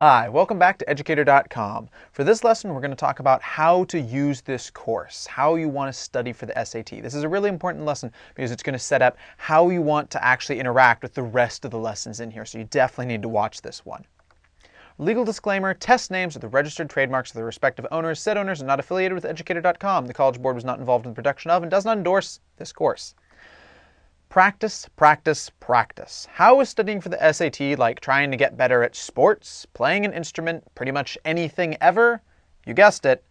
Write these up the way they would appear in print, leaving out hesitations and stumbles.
Hi, welcome back to Educator.com. For this lesson, we're going to talk about how to use this course, how you want to study for the SAT. This is a really important lesson because it's going to set up how you want to actually interact with the rest of the lessons in here, so you definitely need to watch this one. Legal disclaimer, test names are the registered trademarks of the respective owners. Said owners are not affiliated with Educator.com. The College Board was not involved in the production of and does not endorse this course. Practice, practice, practice. How is studying for the SAT like trying to get better at sports, playing an instrument, pretty much anything ever? You guessed it.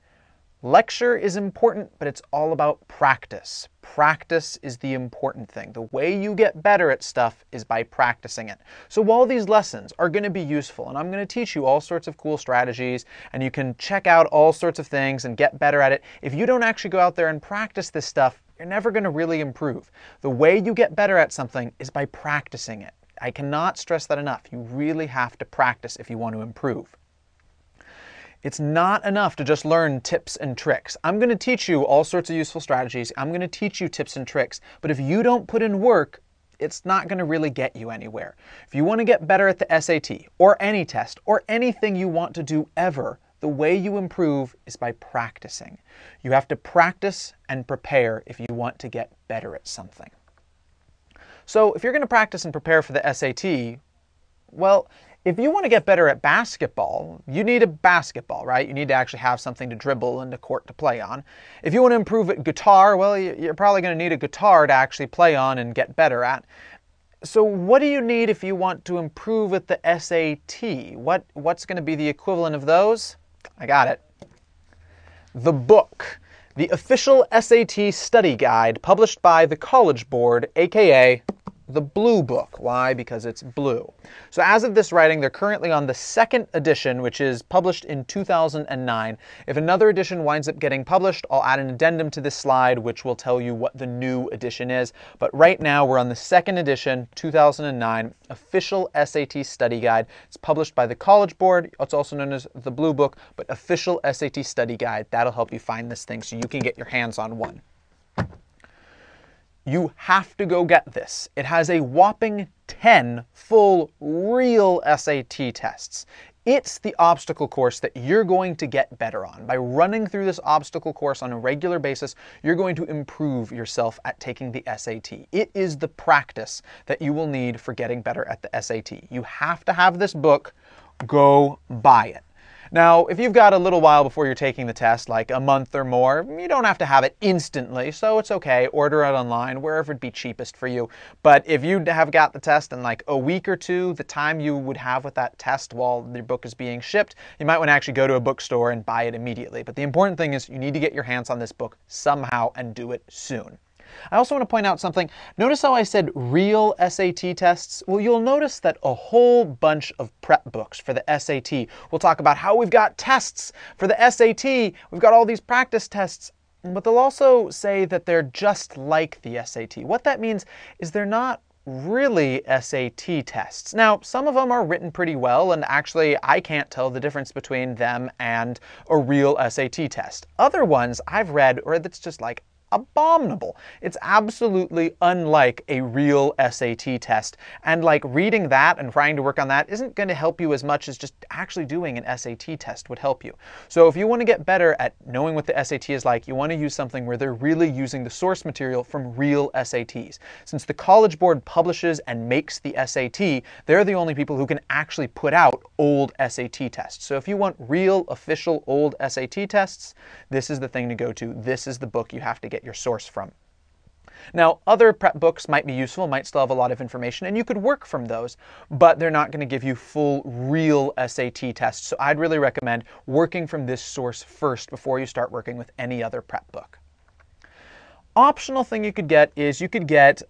Lecture is important, but it's all about practice. Practice is the important thing. The way you get better at stuff is by practicing it. So while these lessons are going to be useful, and I'm going to teach you all sorts of cool strategies, and you can check out all sorts of things and get better at it, if you don't actually go out there and practice this stuff, you're never going to really improve. The way you get better at something is by practicing it. I cannot stress that enough. You really have to practice if you want to improve. It's not enough to just learn tips and tricks. I'm going to teach you all sorts of useful strategies. I'm going to teach you tips and tricks. But if you don't put in work, it's not going to really get you anywhere. If you want to get better at the SAT or any test or anything you want to do ever, the way you improve is by practicing. You have to practice and prepare if you want to get better at something. So if you're going to practice and prepare for the SAT, well, if you want to get better at basketball, you need a basketball, right? You need to actually have something to dribble and a court to play on. If you want to improve at guitar, well, you're probably going to need a guitar to actually play on and get better at. So what do you need if you want to improve at the SAT? What's going to be the equivalent of those? I got it. The book, the official SAT study guide published by the College Board, aka the Blue Book. Why? Because it's blue. So as of this writing, they're currently on the second edition, which is published in 2009. If another edition winds up getting published, I'll add an addendum to this slide, which will tell you what the new edition is. But right now, we're on the second edition, 2009, official SAT study guide. It's published by the College Board. It's also known as the Blue Book, but official SAT study guide. That'll help you find this thing so you can get your hands on one. You have to go get this. It has a whopping 10 full, real SAT tests. It's the obstacle course that you're going to get better on. By running through this obstacle course on a regular basis, you're going to improve yourself at taking the SAT. It is the practice that you will need for getting better at the SAT. You have to have this book. Go buy it. Now, if you've got a little while before you're taking the test, like a month or more, you don't have to have it instantly, so it's okay. Order it online, wherever it'd be cheapest for you. But if you have got the test in like a week or two, the time you would have with that test while your book is being shipped, you might want to actually go to a bookstore and buy it immediately. But the important thing is you need to get your hands on this book somehow and do it soon. I also want to point out something. Notice how I said real SAT tests? Well, you'll notice that a whole bunch of prep books for the SAT will talk about how we've got tests for the SAT. We've got all these practice tests. But they'll also say that they're just like the SAT. What that means is they're not really SAT tests. Now, some of them are written pretty well, and actually I can't tell the difference between them and a real SAT test. Other ones I've read, or that's just like abominable. It's absolutely unlike a real SAT test. And like reading that and trying to work on that isn't going to help you as much as just actually doing an SAT test would help you. So if you want to get better at knowing what the SAT is like, you want to use something where they're really using the source material from real SATs. Since the College Board publishes and makes the SAT, they're the only people who can actually put out old SAT tests. So if you want real, official, old SAT tests, this is the thing to go to. This is the book you have to get your source from. Now, other prep books might be useful, might still have a lot of information, and you could work from those, but they're not going to give you full, real SAT tests. So I'd really recommend working from this source first before you start working with any other prep book. Optional thing you could get is you could get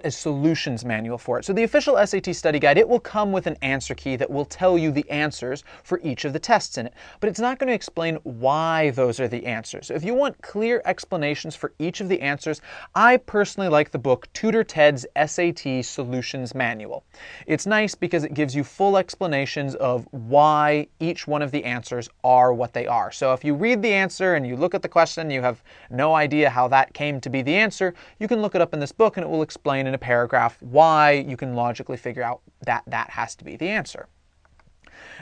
a solutions manual for it. So the official SAT study guide, it will come with an answer key that will tell you the answers for each of the tests in it, but it's not going to explain why those are the answers. So if you want clear explanations for each of the answers, I personally like the book Tutor Ted's SAT Solutions Manual. It's nice because it gives you full explanations of why each one of the answers are what they are. So if you read the answer and you look at the question, you have no idea how that came to be the answer, you can look it up in this book and it will explain in a paragraph why you can logically figure out that that has to be the answer.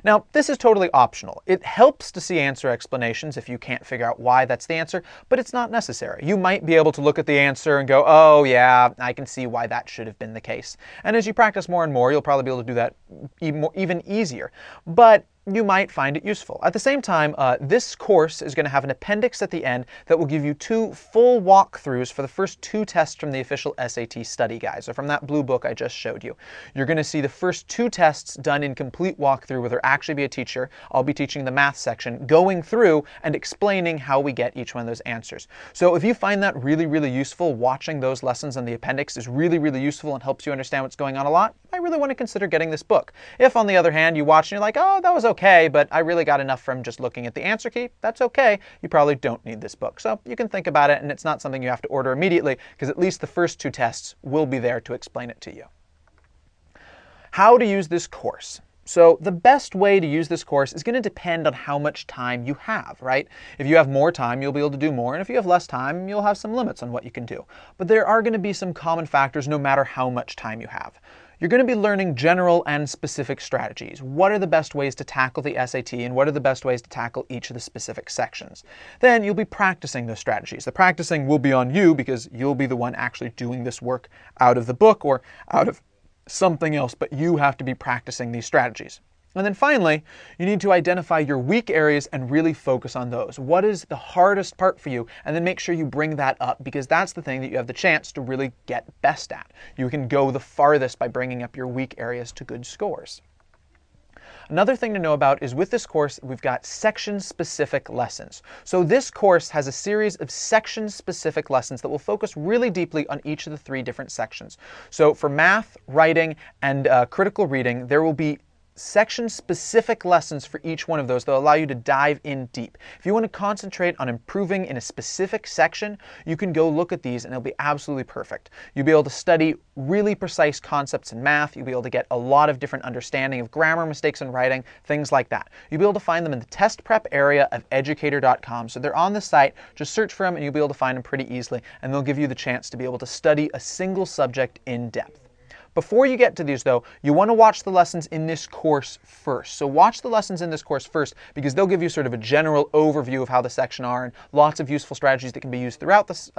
Now, this is totally optional. It helps to see answer explanations if you can't figure out why that's the answer, but it's not necessary. You might be able to look at the answer and go, oh yeah, I can see why that should have been the case. And as you practice more and more, you'll probably be able to do that even easier. But you might find it useful. At the same time, this course is going to have an appendix at the end that will give you 2 full walkthroughs for the first 2 tests from the official SAT study guide. So from that blue book I just showed you. You're going to see the first 2 tests done in complete walkthrough where there actually be a teacher. I'll be teaching the math section, going through and explaining how we get each one of those answers. So if you find that really, really useful, watching those lessons on the appendix is really, really useful and helps you understand what's going on a lot, I really want to consider getting this book. If on the other hand you watch and you're like, oh, that was okay, but I really got enough from just looking at the answer key, that's okay. You probably don't need this book. So you can think about it, and it's not something you have to order immediately, because at least the first 2 tests will be there to explain it to you. How to use this course. So the best way to use this course is going to depend on how much time you have, right? If you have more time, you'll be able to do more, and if you have less time, you'll have some limits on what you can do. But there are going to be some common factors no matter how much time you have. You're going to be learning general and specific strategies. What are the best ways to tackle the SAT, and what are the best ways to tackle each of the specific sections? Then you'll be practicing those strategies. The practicing will be on you because you'll be the one actually doing this work out of the book or out of something else, but you have to be practicing these strategies. And then finally, you need to identify your weak areas and really focus on those. What is the hardest part for you? And then make sure you bring that up, because that's the thing that you have the chance to really get best at. You can go the farthest by bringing up your weak areas to good scores. Another thing to know about is with this course, we've got section-specific lessons. So this course has a series of section-specific lessons that will focus really deeply on each of the 3 different sections. So for math, writing, and critical reading, there will be section-specific lessons for each one of those that will allow you to dive in deep. If you want to concentrate on improving in a specific section, you can go look at these and it'll be absolutely perfect. You'll be able to study really precise concepts in math. You'll be able to get a lot of different understanding of grammar mistakes in writing, things like that. You'll be able to find them in the test prep area of Educator.com. So they're on the site. Just search for them and you'll be able to find them pretty easily, and they'll give you the chance to be able to study a single subject in depth. Before you get to these though, you want to watch the lessons in this course first. So watch the lessons in this course first, because they'll give you sort of a general overview of how the section are and lots of useful strategies that can be used throughout this,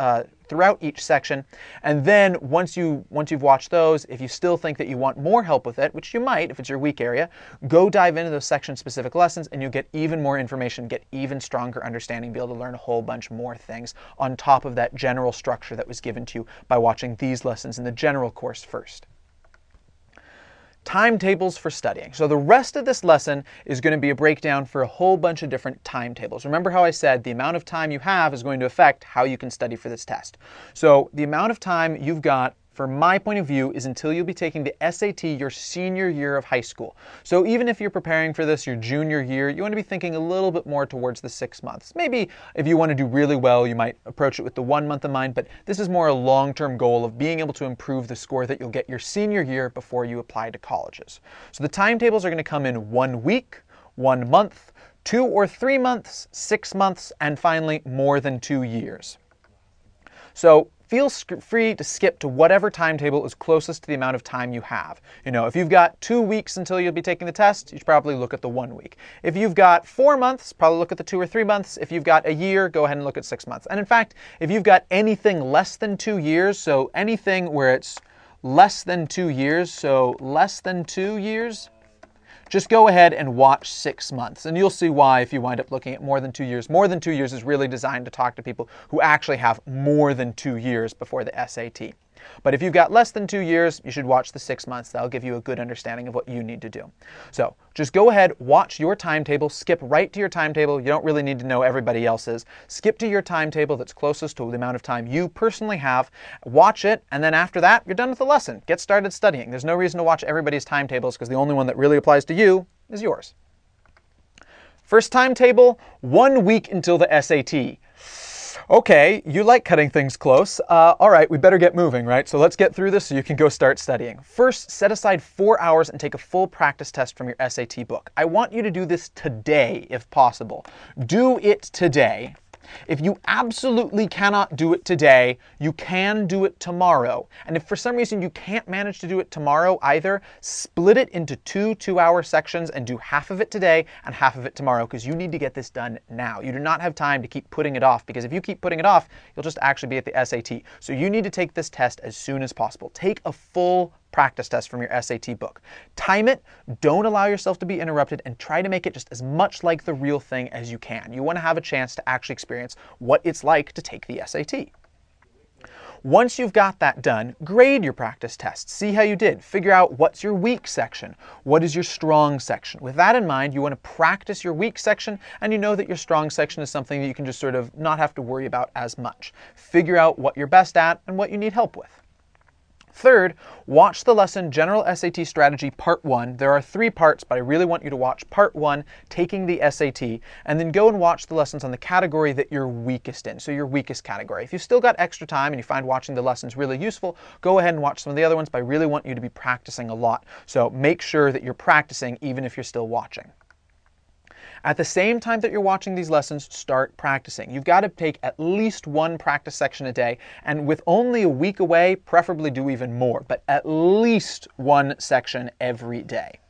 throughout each section. And then once you've watched those, if you still think that you want more help with it, which you might if it's your weak area, go dive into those section-specific lessons and you'll get even more information, get even stronger understanding, be able to learn a whole bunch more things on top of that general structure that was given to you by watching these lessons in the general course first. Timetables for studying. So the rest of this lesson is going to be a breakdown for a whole bunch of different timetables. Remember how I said the amount of time you have is going to affect how you can study for this test. So the amount of time you've got, from my point of view, is until you'll be taking the SAT your senior year of high school. So even if you're preparing for this your junior year, you want to be thinking a little bit more towards the 6 months. Maybe if you want to do really well, you might approach it with the 1 month in mind, but this is more a long-term goal of being able to improve the score that you'll get your senior year before you apply to colleges. So the timetables are going to come in 1 week, 1 month, 2 or 3 months, 6 months, and finally more than 2 years. So feel free to skip to whatever timetable is closest to the amount of time you have. You know, if you've got 2 weeks until you'll be taking the test, you should probably look at the 1 week. If you've got 4 months, probably look at the 2 or 3 months. If you've got a year, go ahead and look at 6 months. And in fact, if you've got anything less than 2 years, so anything where it's less than 2 years, so less than 2 years, just go ahead and watch 6 months, and you'll see why if you wind up looking at more than 2 years. More than 2 years is really designed to talk to people who actually have more than 2 years before the SAT. But if you've got less than 2 years, you should watch the 6 months. That'll give you a good understanding of what you need to do. So just go ahead, watch your timetable, skip right to your timetable. You don't really need to know everybody else's. Skip to your timetable that's closest to the amount of time you personally have. Watch it, and then after that, you're done with the lesson. Get started studying. There's no reason to watch everybody's timetables, because the only one that really applies to you is yours. First timetable, 1 week until the SAT. Okay, you like cutting things close. All right, we better get moving, right? So let's get through this so you can go start studying. First, set aside 4 hours and take a full practice test from your SAT book. I want you to do this today, if possible. Do it today. If you absolutely cannot do it today, you can do it tomorrow. And if for some reason you can't manage to do it tomorrow either, split it into two 2-hour sections and do half of it today and half of it tomorrow, because you need to get this done now. You do not have time to keep putting it off, because if you keep putting it off, you'll just actually be at the SAT. So you need to take this test as soon as possible. Take a full practice test from your SAT book. Time it, don't allow yourself to be interrupted, and try to make it just as much like the real thing as you can. You want to have a chance to actually experience what it's like to take the SAT. Once you've got that done, grade your practice tests. See how you did. Figure out what's your weak section. What is your strong section? With that in mind, you want to practice your weak section, and you know that your strong section is something that you can just sort of not have to worry about as much. Figure out what you're best at and what you need help with. Third, watch the lesson General SAT Strategy Part 1. There are 3 parts, but I really want you to watch Part 1, Taking the SAT, and then go and watch the lessons on the category that you're weakest in, so your weakest category. If you've still got extra time and you find watching the lessons really useful, go ahead and watch some of the other ones, but I really want you to be practicing a lot. So make sure that you're practicing even if you're still watching. At the same time that you're watching these lessons, start practicing. You've got to take at least 1 practice section a day, and with only a week away, preferably do even more, but at least 1 section every day.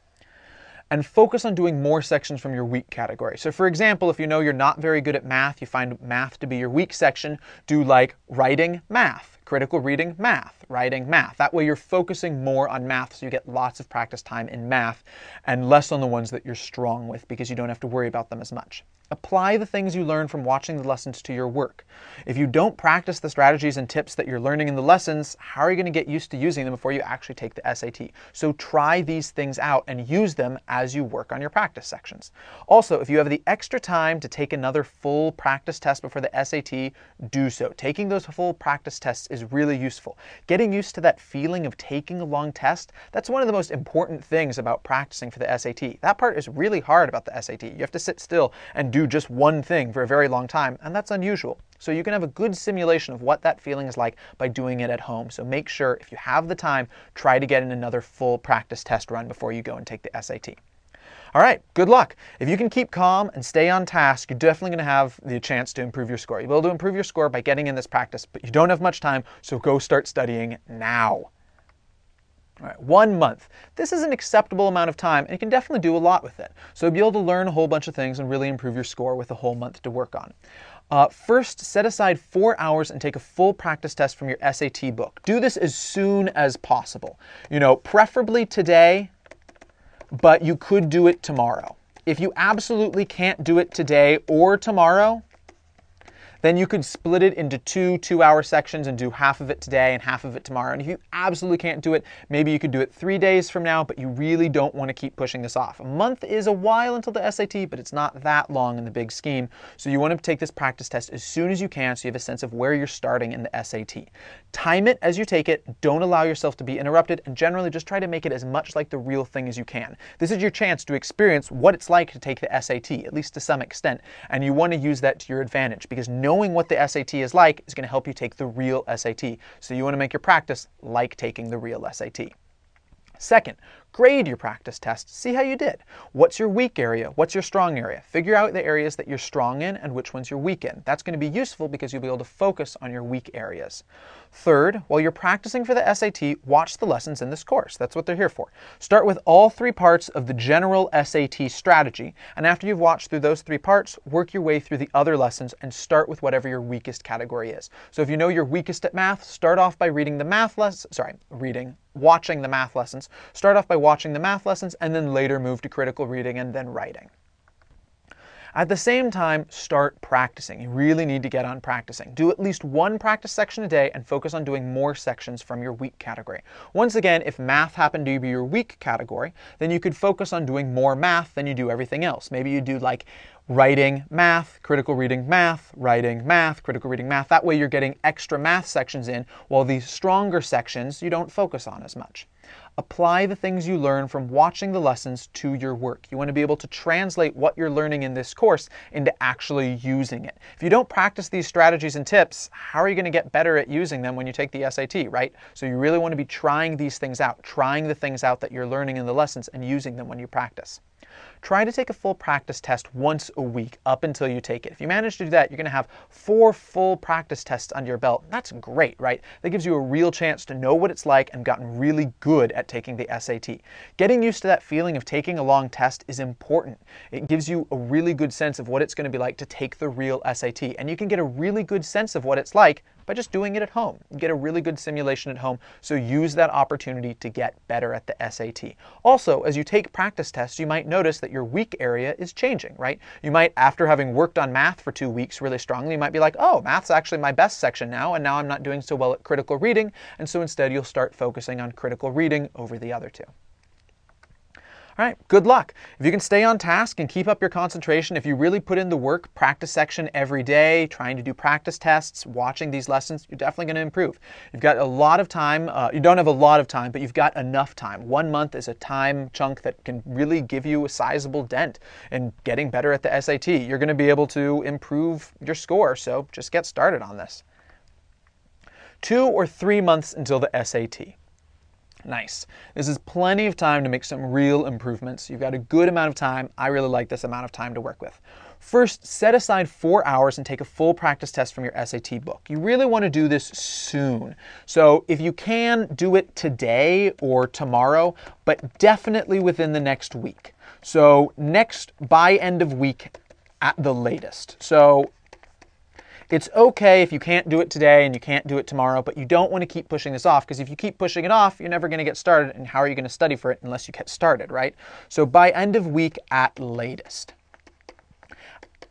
And focus on doing more sections from your weak category. So for example, if you know you're not very good at math, you find math to be your weak section, do like writing, math, critical reading, math, writing, math. That way you're focusing more on math, so you get lots of practice time in math and less on the ones that you're strong with, because you don't have to worry about them as much. Apply the things you learn from watching the lessons to your work. If you don't practice the strategies and tips that you're learning in the lessons, how are you going to get used to using them before you actually take the SAT? So try these things out and use them as you work on your practice sections. Also, if you have the extra time to take another full practice test before the SAT, do so. Taking those full practice tests is really useful. Getting used to that feeling of taking a long test, that's one of the most important things about practicing for the SAT. That part is really hard about the SAT. You have to sit still and do just one thing for a very long time, and that's unusual. So you can have a good simulation of what that feeling is like by doing it at home. So make sure, if you have the time, try to get in another full practice test run before you go and take the SAT. All right, good luck. If you can keep calm and stay on task, you're definitely going to have the chance to improve your score. You'll be able to improve your score by getting in this practice, but you don't have much time, so go start studying now. All right, 1 month. This is an acceptable amount of time, and you can definitely do a lot with it. So you'll be able to learn a whole bunch of things and really improve your score with a whole month to work on. First, set aside 4 hours and take a full practice test from your SAT book. Do this as soon as possible. You know, preferably today, but you could do it tomorrow. If you absolutely can't do it today or tomorrow, then you could split it into 2 2-hour sections and do half of it today and half of it tomorrow. And if you absolutely can't do it, maybe you could do it 3 days from now, but you really don't want to keep pushing this off. A month is a while until the SAT, but it's not that long in the big scheme. So you want to take this practice test as soon as you can, so you have a sense of where you're starting in the SAT. Time it as you take it, don't allow yourself to be interrupted, and generally just try to make it as much like the real thing as you can. This is your chance to experience what it's like to take the SAT, at least to some extent, and you want to use that to your advantage, because knowing what the SAT is like is going to help you take the real SAT. So you want to make your practice like taking the real SAT. Second, grade your practice tests. See how you did. What's your weak area? What's your strong area? Figure out the areas that you're strong in and which ones you're weak in. That's going to be useful because you'll be able to focus on your weak areas. Third, while you're practicing for the SAT, watch the lessons in this course. That's what they're here for. Start with all 3 parts of the general SAT strategy, and after you've watched through those 3 parts, work your way through the other lessons and start with whatever your weakest category is. So if you know you're weakest at math, start off by reading the math lessons, watching the math lessons. Start off by watching the math lessons and then later move to critical reading and then writing. At the same time, start practicing. You really need to get on practicing. Do at least 1 practice section a day and focus on doing more sections from your weak category. Once again, if math happened to be your weak category, then you could focus on doing more math than you do everything else. Maybe you do like writing, math, critical reading, math, writing, math, critical reading, math. That way you're getting extra math sections in, while these stronger sections you don't focus on as much. Apply the things you learn from watching the lessons to your work. You want to be able to translate what you're learning in this course into actually using it. If you don't practice these strategies and tips, how are you going to get better at using them when you take the SAT, right? So you really want to be trying these things out, trying the things out that you're learning in the lessons and using them when you practice. Try to take a full practice test once a week up until you take it. If you manage to do that, you're going to have 4 full practice tests under your belt. That's great, right? That gives you a real chance to know what it's like and gotten really good at taking the SAT. Getting used to that feeling of taking a long test is important. It gives you a really good sense of what it's going to be like to take the real SAT. And you can get a really good sense of what it's like by just doing it at home. You get a really good simulation at home, so use that opportunity to get better at the SAT. Also, as you take practice tests, you might notice that your weak area is changing, right? You might, after having worked on math for 2 weeks really strongly, you might be like, oh, math's actually my best section now, and now I'm not doing so well at critical reading, and so instead you'll start focusing on critical reading over the other 2. All right, good luck. If you can stay on task and keep up your concentration, if you really put in the work, practice section every day, trying to do practice tests, watching these lessons, you're definitely going to improve. You've got a lot of time. You don't have a lot of time, but you've got enough time. 1 month is a time chunk that can really give you a sizable dent in getting better at the SAT. You're going to be able to improve your score, so just get started on this. 2 or 3 months until the SAT. Nice. This is plenty of time to make some real improvements. You've got a good amount of time. I really like this amount of time to work with. First, set aside 4 hours and take a full practice test from your SAT book. You really want to do this soon. So if you can, do it today or tomorrow, but definitely within the next week. So by end of week at the latest. So it's okay if you can't do it today and you can't do it tomorrow, but you don't want to keep pushing this off, because if you keep pushing it off, you're never going to get started, and how are you going to study for it unless you get started, right? So by end of week at latest.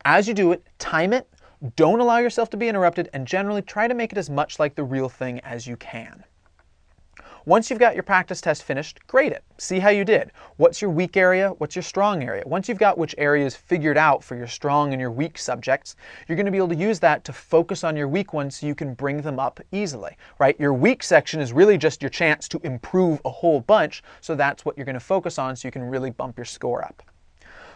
As you do it, time it, don't allow yourself to be interrupted, and generally try to make it as much like the real thing as you can. Once you've got your practice test finished, grade it. See how you did. What's your weak area? What's your strong area? Once you've got which areas figured out for your strong and your weak subjects, you're going to be able to use that to focus on your weak ones so you can bring them up easily, right? Your weak section is really just your chance to improve a whole bunch, so that's what you're going to focus on so you can really bump your score up.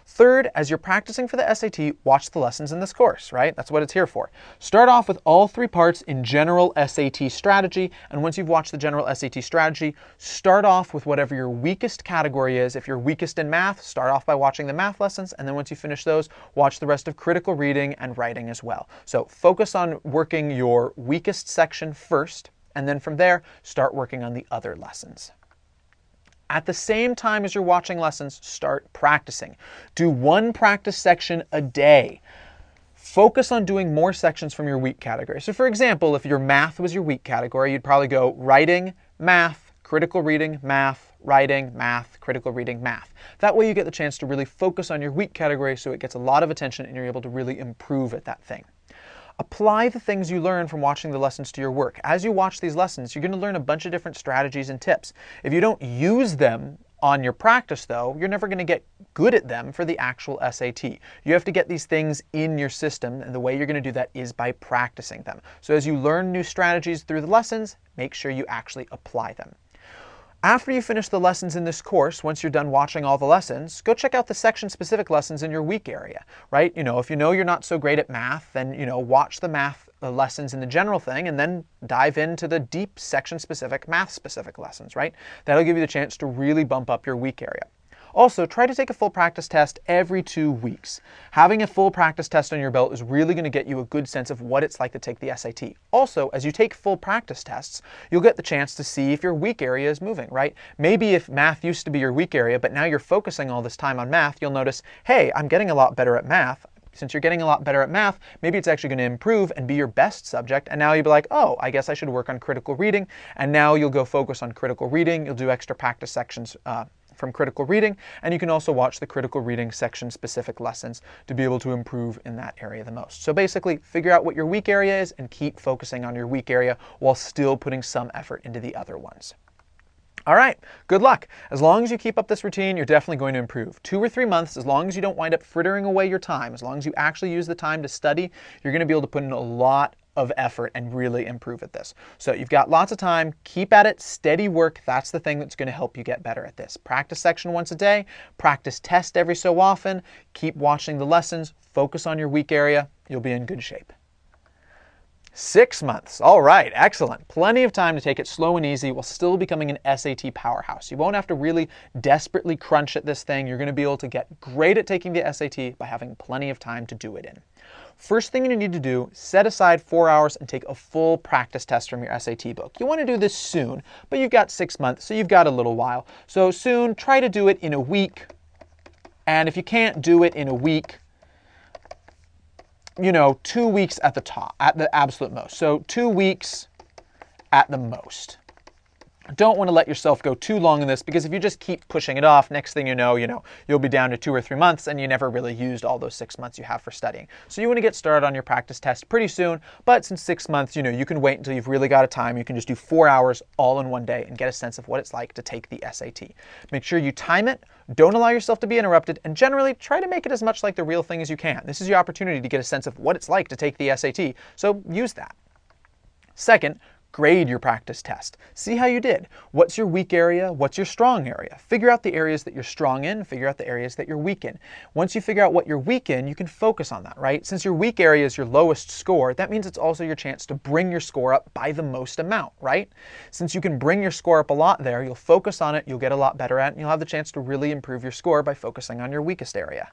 Third, as you're practicing for the SAT, watch the lessons in this course, right? That's what it's here for. Start off with all 3 parts in general SAT strategy, and once you've watched the general SAT strategy, start off with whatever your weakest category is. If you're weakest in math, start off by watching the math lessons, and then once you finish those, watch the rest of critical reading and writing as well. So focus on working your weakest section first, and then from there, start working on the other lessons. At the same time as you're watching lessons, start practicing. Do 1 practice section a day. Focus on doing more sections from your weak category. So for example, if your math was your weak category, you'd probably go writing, math, critical reading, math, writing, math, critical reading, math. That way you get the chance to really focus on your weak category so it gets a lot of attention and you're able to really improve at that thing. Apply the things you learn from watching the lessons to your work. As you watch these lessons, you're going to learn a bunch of different strategies and tips. If you don't use them on your practice, though, you're never going to get good at them for the actual SAT. You have to get these things in your system, and the way you're going to do that is by practicing them. So as you learn new strategies through the lessons, make sure you actually apply them. After you finish the lessons in this course, once you're done watching all the lessons, go check out the section-specific lessons in your weak area, right? If you know you're not so great at math, then, watch the math lessons in the general thing and then dive into the deep section-specific, math-specific lessons, right? That'll give you the chance to really bump up your weak area. Also, try to take a full practice test every 2 weeks. Having a full practice test on your belt is really going to get you a good sense of what it's like to take the SAT. Also, as you take full practice tests, you'll get the chance to see if your weak area is moving, right? Maybe if math used to be your weak area, but now you're focusing all this time on math, you'll notice, hey, I'm getting a lot better at math. Since you're getting a lot better at math, maybe it's actually going to improve and be your best subject. And now you'll be like, oh, I guess I should work on critical reading. And now you'll go focus on critical reading. You'll do extra practice sections from critical reading, and you can also watch the critical reading section specific lessons to be able to improve in that area the most. So basically, figure out what your weak area is and keep focusing on your weak area while still putting some effort into the other ones. All right, good luck. As long as you keep up this routine, you're definitely going to improve. 2 or 3 months, as long as you don't wind up frittering away your time, as long as you actually use the time to study, you're going to be able to put in a lot of effort and really improve at this. So you've got lots of time, keep at it, steady work. That's the thing that's going to help you get better at this. Practice section once a day, practice test every so often, keep watching the lessons, focus on your weak area, you'll be in good shape. 6 months. All right, excellent. Plenty of time to take it slow and easy while still becoming an SAT powerhouse. You won't have to really desperately crunch at this thing. You're going to be able to get great at taking the SAT by having plenty of time to do it in. First thing you need to do, set aside 4 hours and take a full practice test from your SAT book. You want to do this soon, but you've got 6 months, so you've got a little while. So soon, try to do it in a week. And if you can't do it in a week, 2 weeks at the top, at the absolute most. So 2 weeks at the most. Don't want to let yourself go too long in this, because if you just keep pushing it off, next thing you know, you'll be down to 2 or 3 months and you never really used all those 6 months you have for studying. So you want to get started on your practice test pretty soon, but since 6 months, you can wait until you've really got a time. You can just do 4 hours all in one day and get a sense of what it's like to take the SAT. Make sure you time it, don't allow yourself to be interrupted, and generally try to make it as much like the real thing as you can. This is your opportunity to get a sense of what it's like to take the SAT, so use that. Second, grade your practice test. See how you did. What's your weak area? What's your strong area? Figure out the areas that you're strong in, figure out the areas that you're weak in. Once you figure out what you're weak in, you can focus on that, right? Since your weak area is your lowest score, that means it's also your chance to bring your score up by the most amount, right? Since you can bring your score up a lot there, you'll focus on it, you'll get a lot better at it, and you'll have the chance to really improve your score by focusing on your weakest area.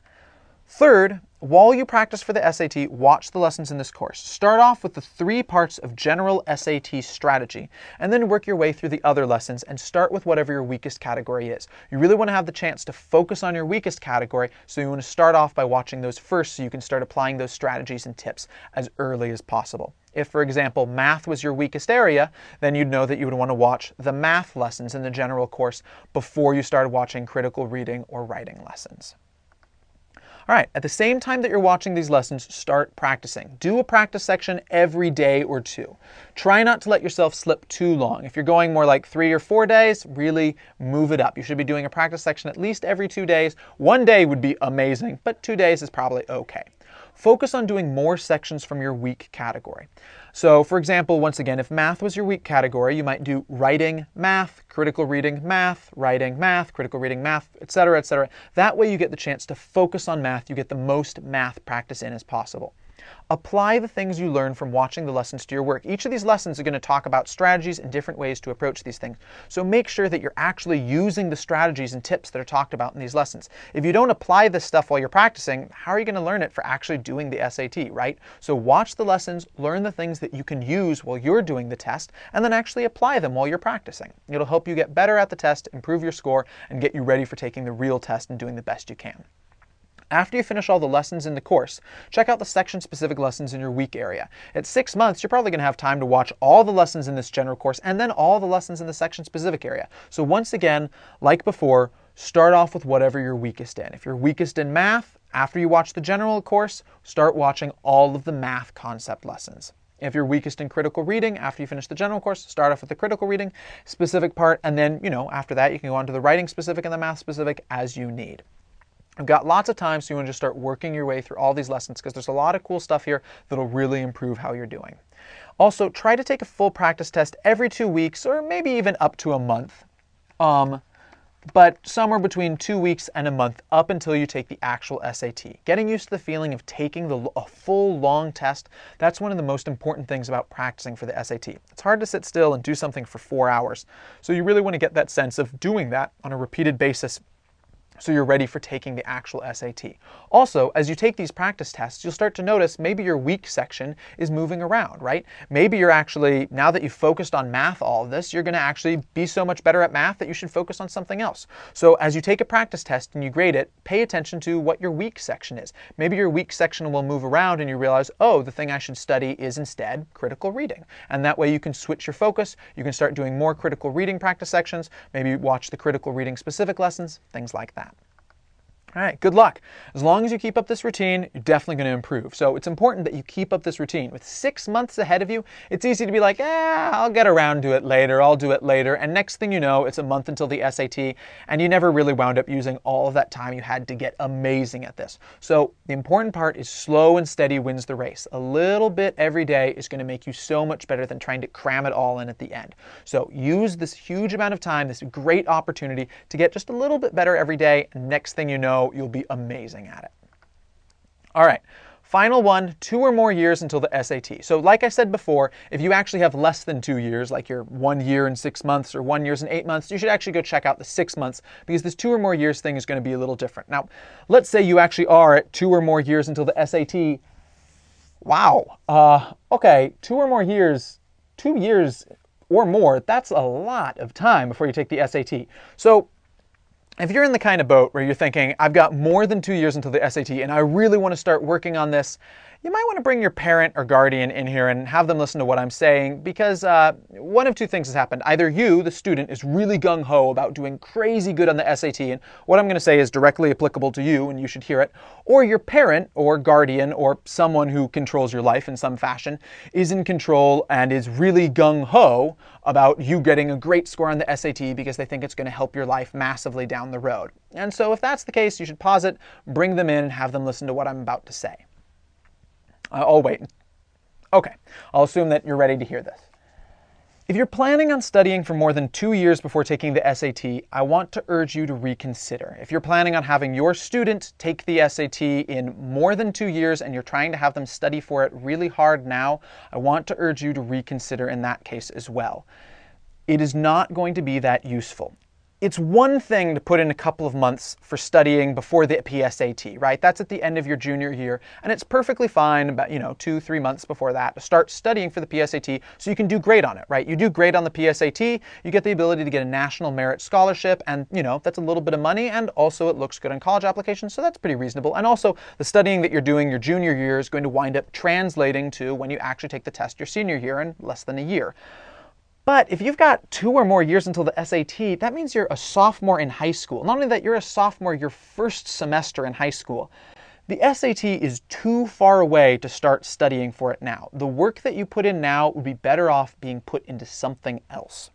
Third, while you practice for the SAT, watch the lessons in this course. Start off with the 3 parts of general SAT strategy, and then work your way through the other lessons and start with whatever your weakest category is. You really want to have the chance to focus on your weakest category, so you want to start off by watching those first so you can start applying those strategies and tips as early as possible. If, for example, math was your weakest area, then you'd know that you would want to watch the math lessons in the general course before you started watching critical reading or writing lessons. All right, at the same time that you're watching these lessons, start practicing. Do a practice section every day or 2. Try not to let yourself slip too long. If you're going more like 3 or 4 days, really move it up. You should be doing a practice section at least every 2 days. 1 day would be amazing, but 2 days is probably okay. Focus on doing more sections from your weak category. So, for example, once again, if math was your weak category, you might do writing, math, critical reading, math, writing, math, critical reading, math, etc., etc. That way you get the chance to focus on math. You get the most math practice in as possible. Apply the things you learn from watching the lessons to your work. Each of these lessons are going to talk about strategies and different ways to approach these things. So make sure that you're actually using the strategies and tips that are talked about in these lessons. If you don't apply this stuff while you're practicing, how are you going to learn it for actually doing the SAT, right? So watch the lessons, learn the things that you can use while you're doing the test, and then actually apply them while you're practicing. It'll help you get better at the test, improve your score, and get you ready for taking the real test and doing the best you can. After you finish all the lessons in the course, check out the section-specific lessons in your weak area. At 6 months, you're probably going to have time to watch all the lessons in this general course and then all the lessons in the section-specific area. So once again, like before, start off with whatever you're weakest in. If you're weakest in math, after you watch the general course, start watching all of the math concept lessons. If you're weakest in critical reading, after you finish the general course, start off with the critical reading specific part, and then, after that, you can go on to the writing specific and the math specific as you need. I've got lots of time, so you want to just start working your way through all these lessons because there's a lot of cool stuff here that'll really improve how you're doing. Also, try to take a full practice test every 2 weeks or maybe even up to a month. But somewhere between 2 weeks and a month up until you take the actual SAT. Getting used to the feeling of taking a full long test, that's one of the most important things about practicing for the SAT. It's hard to sit still and do something for 4 hours. So you really want to get that sense of doing that on a repeated basis so you're ready for taking the actual SAT. Also, as you take these practice tests, you'll start to notice maybe your weak section is moving around, right? Maybe you're actually, now that you've focused on math all of this, you're going to actually be so much better at math that you should focus on something else. So as you take a practice test and you grade it, pay attention to what your weak section is. Maybe your weak section will move around and you realize, oh, the thing I should study is instead critical reading. And that way you can switch your focus, you can start doing more critical reading practice sections, maybe watch the critical reading specific lessons, things like that. All right, good luck. As long as you keep up this routine, you're definitely going to improve. So it's important that you keep up this routine. With 6 months ahead of you, it's easy to be like, I'll get around to it later, I'll do it later. And next thing you know, it's a month until the SAT, and you never really wound up using all of that time you had to get amazing at this. So the important part is slow and steady wins the race. A little bit every day is going to make you so much better than trying to cram it all in at the end. So use this huge amount of time, this great opportunity to get just a little bit better every day. And next thing you know, you'll be amazing at it. All right, Final one, 2 or more years until the SAT. So like I said before, if you actually have less than 2 years, like you're 1 year and 6 months or 1 year and 8 months, you should actually go check out the 6 months, because this 2 or more years thing is going to be a little different. Now, let's say you actually are at 2 or more years until the SAT. Wow. Okay, 2 or more years, 2 years or more, that's a lot of time before you take the SAT. So if you're in the kind of boat where you're thinking, I've got more than 2 years until the SAT and I really want to start working on this, you might want to bring your parent or guardian in here and have them listen to what I'm saying, because one of two things has happened. Either you, the student, is really gung-ho about doing crazy good on the SAT, and what I'm going to say is directly applicable to you and you should hear it, or your parent or guardian or someone who controls your life in some fashion is in control and is really gung-ho about you getting a great score on the SAT because they think it's going to help your life massively down the road. And so if that's the case, you should pause it, bring them in, and have them listen to what I'm about to say. I'll wait. Okay, I'll assume that you're ready to hear this. If you're planning on studying for more than 2 years before taking the SAT, I want to urge you to reconsider. If you're planning on having your student take the SAT in more than 2 years and you're trying to have them study for it really hard now, I want to urge you to reconsider in that case as well. It is not going to be that useful. It's one thing to put in a couple of months for studying before the PSAT, right? That's at the end of your junior year, and it's perfectly fine about, 2-3 months before that to start studying for the PSAT so you can do great on it, right? You do great on the PSAT, you get the ability to get a national merit scholarship, and, that's a little bit of money, and also it looks good on college applications, so that's pretty reasonable. And also, the studying that you're doing your junior year is going to wind up translating to when you actually take the test your senior year in less than a year. But if you've got 2 or more years until the SAT, that means you're a sophomore in high school. Not only that, you're a sophomore your first semester in high school. The SAT is too far away to start studying for it now. The work that you put in now would be better off being put into something else.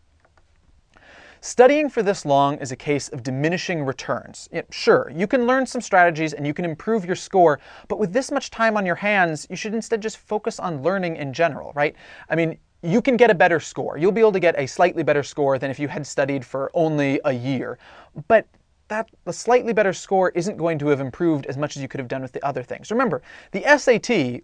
Studying for this long is a case of diminishing returns. Sure, you can learn some strategies and you can improve your score, but with this much time on your hands, you should instead just focus on learning in general, right? I mean, you can get a better score. You'll be able to get a slightly better score than if you had studied for only a year. But the slightly better score isn't going to have improved as much as you could have done with the other things. Remember, the SAT,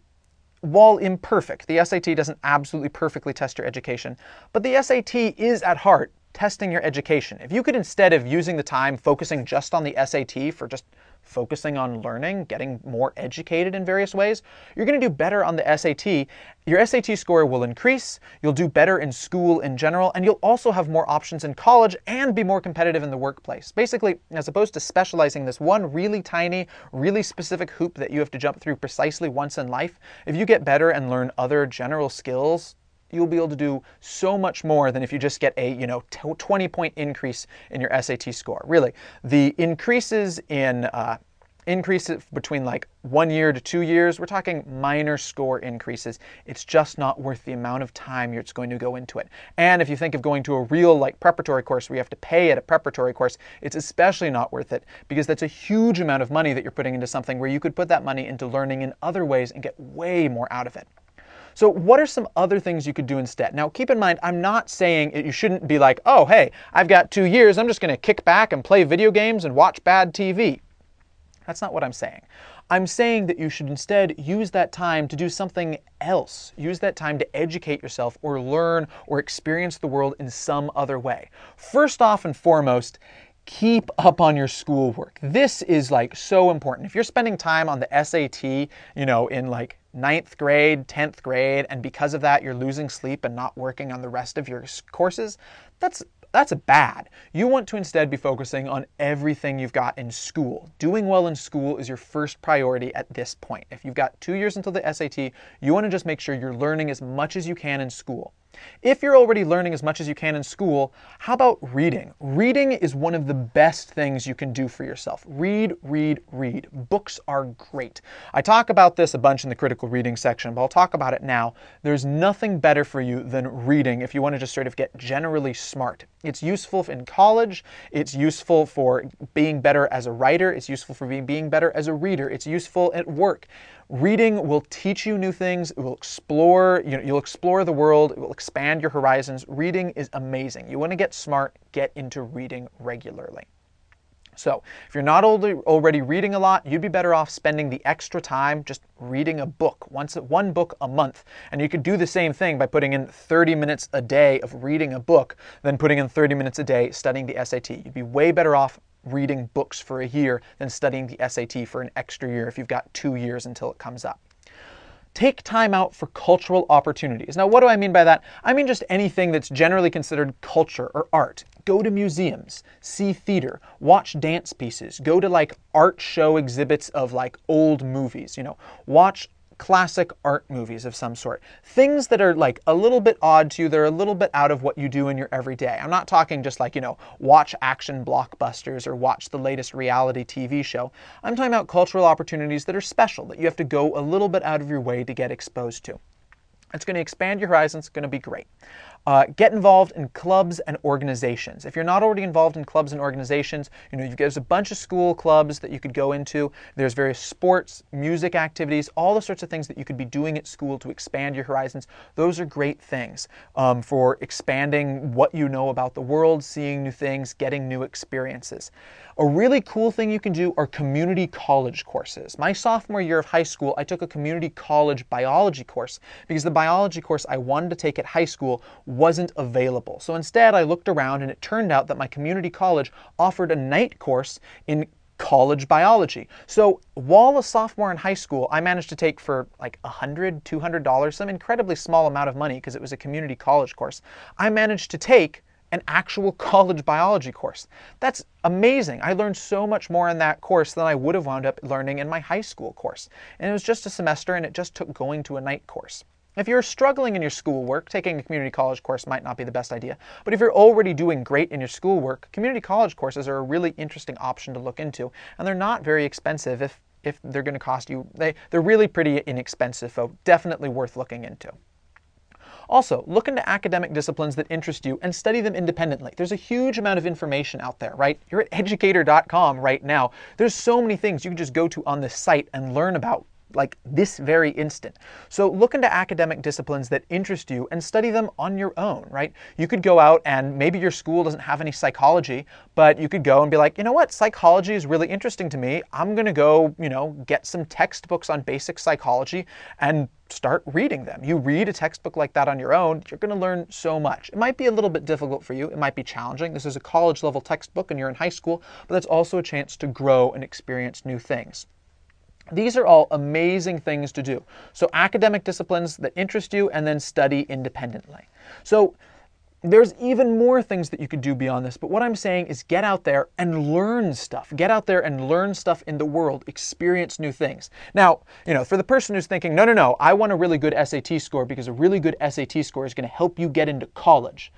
while imperfect, the SAT doesn't absolutely perfectly test your education, but the SAT is at heart testing your education. If you could, instead of using the time focusing just on the SAT for just focusing on learning, getting more educated in various ways, you're going to do better on the SAT. Your SAT score will increase, you'll do better in school in general, and you'll also have more options in college and be more competitive in the workplace. Basically, as opposed to specializing this one really tiny, really specific hoop that you have to jump through precisely once in life, if you get better and learn other general skills, you'll be able to do so much more than if you just get a 20-point increase in your SAT score. Really, the increases between like 1 year to 2 years, we're talking minor score increases. It's just not worth the amount of time it's going to go into it. And if you think of going to a real preparatory course where you have to pay at a preparatory course, it's especially not worth it, because that's a huge amount of money that you're putting into something where you could put that money into learning in other ways and get way more out of it. So what are some other things you could do instead? Now, keep in mind, I'm not saying you shouldn't be like, oh, hey, I've got 2 years, I'm just going to kick back and play video games and watch bad TV. That's not what I'm saying. I'm saying that you should instead use that time to do something else. Use that time to educate yourself or learn or experience the world in some other way. First off and foremost, keep up on your schoolwork. This is so important. If you're spending time on the SAT, in 9th grade, 10th grade, and because of that you're losing sleep and not working on the rest of your courses, that's bad. You want to instead be focusing on everything you've got in school. Doing well in school is your first priority at this point. If you've got 2 years until the SAT, you want to just make sure you're learning as much as you can in school. If you're already learning as much as you can in school, how about reading? Reading is one of the best things you can do for yourself. Read, read, read. Books are great. I talk about this a bunch in the critical reading section, but I'll talk about it now. There's nothing better for you than reading if you want to just sort of get generally smart. It's useful in college. It's useful for being better as a writer. It's useful for being better as a reader. It's useful at work. Reading will teach you new things. It will explore, you'll explore the world. It will expand your horizons. Reading is amazing. You want to get smart, get into reading regularly. So if you're not already reading a lot, you'd be better off spending the extra time just reading a book, one book a month. And you could do the same thing by putting in 30 minutes a day of reading a book than putting in 30 minutes a day studying the SAT. You'd be way better off reading books for a year than studying the SAT for an extra year if you've got 2 years until it comes up. Take time out for cultural opportunities. Now, what do I mean by that? I mean just anything that's generally considered culture or art. Go to museums, see theater, watch dance pieces, go to like art show exhibits of like old movies, watch classic art movies of some sort. Things that are like a little bit odd to you, they're a little bit out of what you do in your everyday. I'm not talking just like, watch action blockbusters or watch the latest reality TV show. I'm talking about cultural opportunities that are special, that you have to go a little bit out of your way to get exposed to. It's going to expand your horizons. It's going to be great. Get involved in clubs and organizations. If you're not already involved in clubs and organizations, there's a bunch of school clubs that you could go into. There's various sports, music activities, all the sorts of things that you could be doing at school to expand your horizons. Those are great things for expanding what you know about the world, seeing new things, getting new experiences. A really cool thing you can do are community college courses. My sophomore year of high school, I took a community college biology course because the biology course I wanted to take at high school wasn't available. So instead, I looked around and it turned out that my community college offered a night course in college biology. So while a sophomore in high school, I managed to take for like $100, $200, some incredibly small amount of money because it was a community college course, I managed to take an actual college biology course. That's amazing. I learned so much more in that course than I would have wound up learning in my high school course. And it was just a semester and it just took going to a night course. If you're struggling in your schoolwork, taking a community college course might not be the best idea. But if you're already doing great in your schoolwork, community college courses are a really interesting option to look into. And they're not very expensive if they're going to cost you. They're really pretty inexpensive, so definitely worth looking into. Also, look into academic disciplines that interest you and study them independently. There's a huge amount of information out there, right? You're at Educator.com right now. There's so many things you can just go to on this site and learn about like this very instant. So look into academic disciplines that interest you and study them on your own, right? You could go out and maybe your school doesn't have any psychology, but you could go and be like, you know what, psychology is really interesting to me. I'm going to go, get some textbooks on basic psychology and start reading them. You read a textbook like that on your own, you're going to learn so much. It might be a little bit difficult for you. It might be challenging. This is a college level textbook and you're in high school, but that's also a chance to grow and experience new things. These are all amazing things to do. So academic disciplines that interest you and then study independently. So there's even more things that you could do beyond this, but what I'm saying is get out there and learn stuff. Get out there and learn stuff in the world, experience new things. Now, for the person who's thinking, no, I want a really good SAT score because a really good SAT score is going to help you get into college.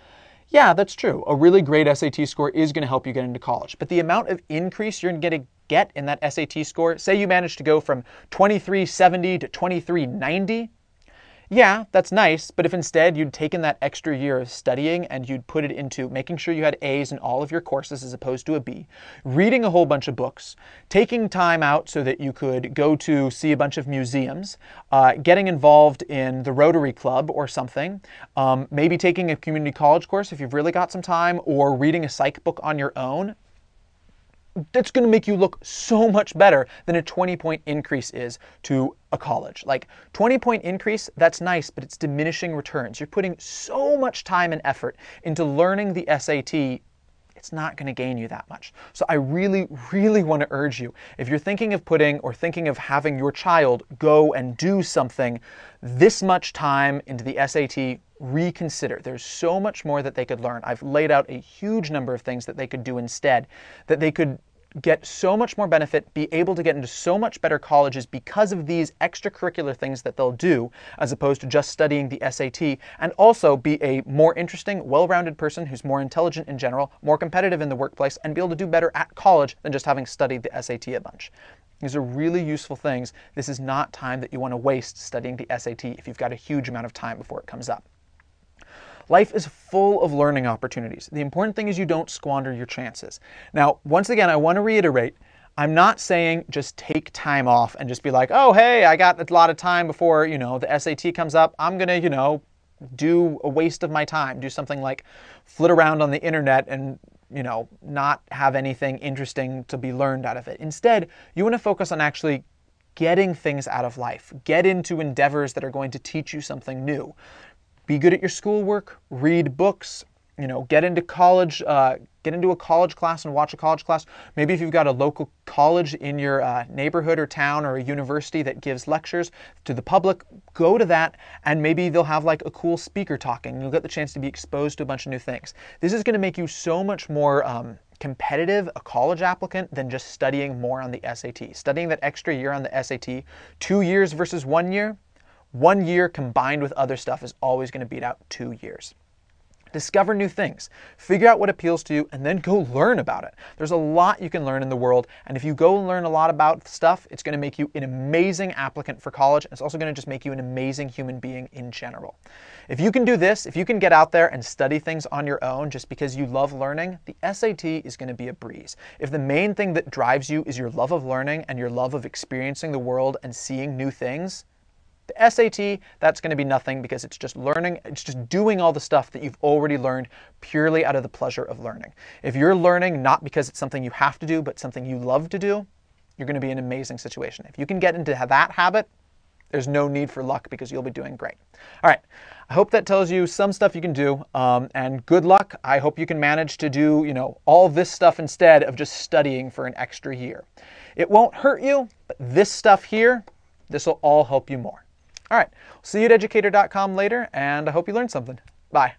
Yeah, that's true. A really great SAT score is going to help you get into college, but the amount of increase you're going to get in that SAT score, say you manage to go from 2370 to 2390, yeah, that's nice, but if instead you'd taken that extra year of studying and you'd put it into making sure you had A's in all of your courses as opposed to a B, reading a whole bunch of books, taking time out so that you could go to see a bunch of museums, getting involved in the Rotary Club or something, maybe taking a community college course if you've really got some time, or reading a psych book on your own, that's going to make you look so much better than a 20-point increase is to a college. Like 20-point increase, that's nice, but it's diminishing returns. You're putting so much time and effort into learning the SAT, it's not going to gain you that much. So I really, really want to urge you, if you're thinking of putting or thinking of having your child go and do something this much time into the SAT, reconsider. There's so much more that they could learn. I've laid out a huge number of things that they could do instead, that they could get so much more benefit, be able to get into so much better colleges because of these extracurricular things that they'll do, as opposed to just studying the SAT, and also be a more interesting, well-rounded person who's more intelligent in general, more competitive in the workplace, and be able to do better at college than just having studied the SAT a bunch. These are really useful things. This is not time that you want to waste studying the SAT if you've got a huge amount of time before it comes up. Life is full of learning opportunities. The important thing is you don't squander your chances. Now, once again, I want to reiterate, I'm not saying just take time off and just be like, oh, hey, I got a lot of time before, the SAT comes up. I'm going to, do a waste of my time, do something like flit around on the internet and, not have anything interesting to be learned out of it. Instead, you want to focus on actually getting things out of life. Get into endeavors that are going to teach you something new. Be good at your schoolwork, read books, get into college, get into a college class and watch a college class. Maybe if you've got a local college in your neighborhood or town or a university that gives lectures to the public, go to that, and maybe they'll have like a cool speaker talking. You'll get the chance to be exposed to a bunch of new things. This is going to make you so much more competitive, a college applicant, than just studying more on the SAT. Studying that extra year on the SAT, 2 years versus 1 year, 1 year combined with other stuff is always going to beat out 2 years. Discover new things, figure out what appeals to you, and then go learn about it. There's a lot you can learn in the world, and if you go and learn a lot about stuff, it's going to make you an amazing applicant for college. It's also going to just make you an amazing human being in general. If you can do this, if you can get out there and study things on your own just because you love learning, the SAT is going to be a breeze. If the main thing that drives you is your love of learning and your love of experiencing the world and seeing new things, the SAT, that's going to be nothing, because it's just learning, it's just doing all the stuff that you've already learned purely out of the pleasure of learning. If you're learning not because it's something you have to do, but something you love to do, you're going to be in an amazing situation. If you can get into that habit, there's no need for luck, because you'll be doing great. All right, I hope that tells you some stuff you can do, and good luck. I hope you can manage to do, all this stuff instead of just studying for an extra year. It won't hurt you, but this stuff here, this will all help you more. All right, see you at Educator.com later, and I hope you learned something. Bye.